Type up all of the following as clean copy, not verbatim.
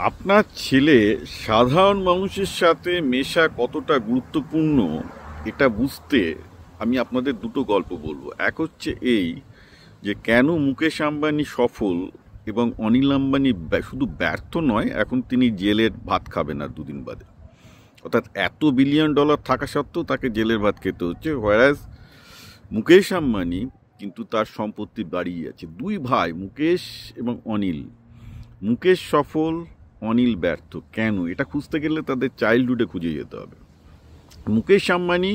আপনার ছেলে সাধারণ মানুষের সাথে মেশা কতটা গুরুত্বপূর্ণ এটা বুঝতে আমি আপনাদের দুটো গল্প বলবো। এক হচ্ছে এই যে কেন মুকেশ আম্বানি সফল এবং অনিল আম্বানি শুধু ব্যর্থ নয়, এখন তিনি জেলের ভাত খাবেন আর দুদিন বাদে। অর্থাৎ এত বিলিয়ন ডলার থাকা সত্ত্বেও তাকে জেলের ভাত খেতে হচ্ছে, হোয়ারাজ মুকেশ আম্বানি কিন্তু তার সম্পত্তি বাড়িয়ে আছে। দুই ভাই মুকেশ এবং অনিল, মুকেশ সফল, অনিল ব্যর্থ। কেন? এটা খুঁজতে গেলে তাদের চাইল্ডহুডে খুঁজে যেতে হবে। মুকেশ আম্বানি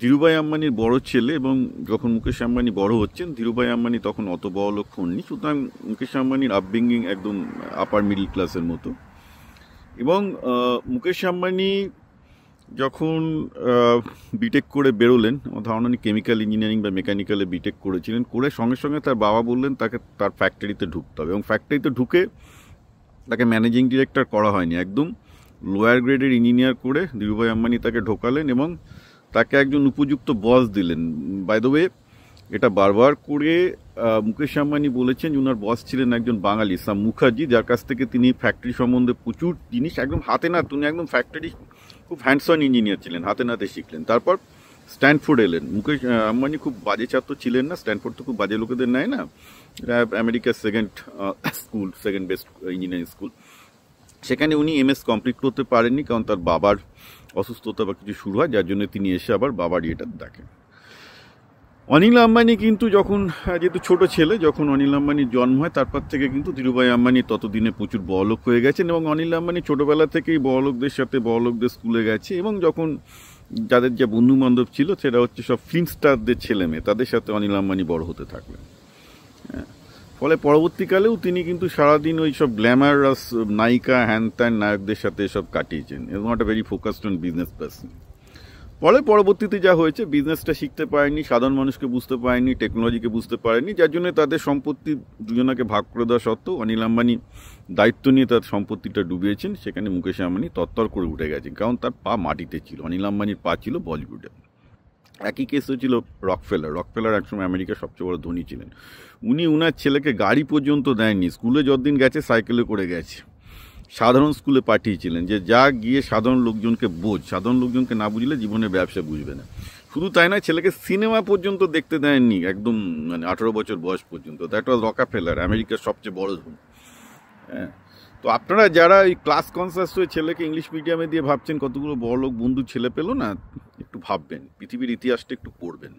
ধীরুভাই আম্বানির বড় ছেলে, এবং যখন মুকেশ আম্বানি বড় হচ্ছেন ধীরুভাই আম্বানি তখন অত বড় লোক হননি, সুতরাং মুকেশ আম্বানির আপব্রিঙ্গিং একদম আপার মিডল ক্লাসের মতো। এবং মুকেশ আম্বানি যখন বিটেক করে বেরোলেন, আমার ধারণা নেই কেমিক্যাল ইঞ্জিনিয়ারিং বা মেকানিক্যালে বিটেক করেছিলেন, করে সঙ্গে সঙ্গে তার বাবা বললেন তাকে তার ফ্যাক্টরিতে ঢুকতে হবে, এবং ফ্যাক্টরিতে ঢুকে তাকে ম্যানেজিং ডিরেক্টর করা হয়নি, একদম লোয়ার গ্রেডের ইঞ্জিনিয়ার করে ধীরুভাই আম্বানি তাকে ঢোকালেন এবং তাকে একজন উপযুক্ত বস দিলেন। বাই দ্য ওয়ে, এটা বারবার করে মুকেশ আম্বানি বলেছেন যে ওনার বস ছিলেন একজন বাঙালি, সাম মুখার্জি, যার কাছ থেকে তিনি ফ্যাক্টরি সম্বন্ধে প্রচুর জিনিস একদম হাতে না, তিনি একদম ফ্যাক্টরি খুব হ্যান্ডস অন ইঞ্জিনিয়ার ছিলেন, হাতে নাতে শিখলেন। তারপর স্ট্যানফোর্ড এলেন। মুকেশ আম্বানি খুব বাজে ছাত্র ছিলেন না, স্ট্যানফোর্ড তো খুব বাজে লোকেদের নেয় না, আমেরিকার সেকেন্ড বেস্ট ইঞ্জিনিয়ারিং স্কুল। সেখানে উনি এমএস কমপ্লিট করতে পারেননি, কারণ তার বাবার অসুস্থতা বা কিছু শুরু হয়, যার জন্য তিনি এসে আবার বাবার ইয়েটা দেখেন। অনিল আম্বানি কিন্তু যখন, যেহেতু ছোট ছেলে, যখন অনিল আম্বানির জন্ম হয় তারপর থেকে কিন্তু ধীরুভাই আম্বানি ততদিনে প্রচুর বড়লোক হয়ে গেছেন, এবং অনিল আম্বানি ছোটোবেলা থেকেই বড়লোকদের সাথে বড়লোকদের স্কুলে গেছে, এবং যখন যাদের যে বন্ধু বান্ধব ছিল সেটা হচ্ছে সব ফিল্ম স্টারদের ছেলে মেয়ে, তাদের সাথে অনিল আম্বানি বড় হতে থাকলেন। ফলে পরবর্তীকালেও তিনি কিন্তু সারাদিন ওই সব গ্ল্যামারাস নায়িকা হ্যান ত্যান নায়কদের সাথে সব কাটিয়েছেন, এবং একটা very focused on business person. পরবর্তীতে যা হয়েছে, বিজনেসটা শিখতে পারেনি, সাধারণ মানুষকে বুঝতে পারেনি, টেকনোলজিকে বুঝতে পারেনি, যার জন্য তাদের সম্পত্তি দুজনাকে ভাগ করে দেওয়া সত্ত্বেও অনিল আম্বানি দায়িত্ব নিয়ে তার সম্পত্তিটা ডুবিয়েছেন। সেখানে মুকেশ আম্বানি তত্তর করে উঠে গেছেন, কারণ তার পা মাটিতে ছিল, অনিল আম্বানির পা ছিল বলিউডে। একই কেস হয়েছিল রকফেলার একসময় আমেরিকার সবচেয়ে বড় ধনী ছিলেন। উনি উনার ছেলেকে গাড়ি পর্যন্ত দেননি, স্কুলে যতদিন গেছে সাইকেলে করে গেছে, সাধারণ স্কুলে পাঠিয়েছিলেন, যে যা গিয়ে সাধারণ লোকজনকে বোঝ, সাধারণ লোকজনকে না বুঝলে জীবনের ব্যবসা বুঝবে না। শুধু তাই নয়, ছেলেকে সিনেমা পর্যন্ত দেখতে দেননি, একদম মানে 18 বছর বয়স পর্যন্ত। দ্যাট ওয়াজ রকফেলার, আমেরিকার সবচেয়ে বড় ধনী। হ্যাঁ, তো আপনারা যারা এই ক্লাস কনসাস হয়ে ছেলেকে ইংলিশ মিডিয়ামে দিয়ে ভাবছেন কতগুলো বড় লোক বন্ধু ছেলে পেলো না, একটু ভাববেন, পৃথিবীর ইতিহাসটা একটু পড়বেন।